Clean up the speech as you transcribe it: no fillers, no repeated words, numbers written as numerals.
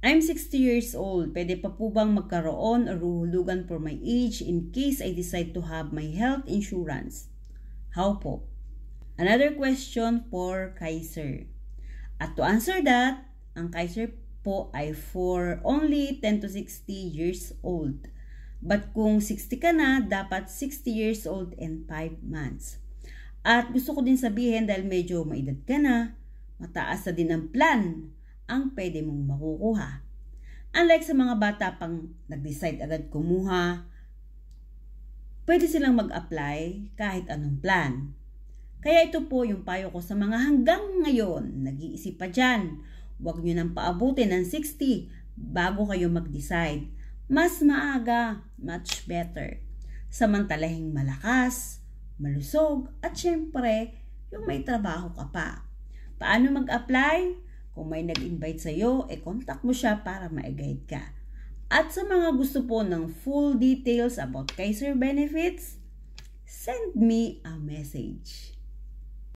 I'm 60 years old. Pwede pa po bang magkaroon o ruhulugan for my age in case I decide to have my health insurance? How po? Another question for Kaiser. At to answer that, ang Kaiser po ay for only 10 to 60 years old. But kung 60 ka na, dapat 60 years old and 5 months. At gusto ko din sabihin dahil medyo maedad ka na, mataas na din ang plan ang pwede mong makukuha. Unlike sa mga bata pang nag-decide agad kumuha, pwede silang mag-apply kahit anong plan. Kaya ito po yung payo ko sa mga hanggang ngayon, nag-iisip pa dyan. Huwag nyo nang paabutin ng 60 bago kayo mag-decide. Mas maaga, much better. Samantalahing malakas, malusog, at syempre, yung may trabaho ka pa. Paano mag-apply? Kung may nag-invite sa'yo, contact mo siya para ma-guide ka. At sa mga gusto po ng full details about Kaiser benefits, send me a message.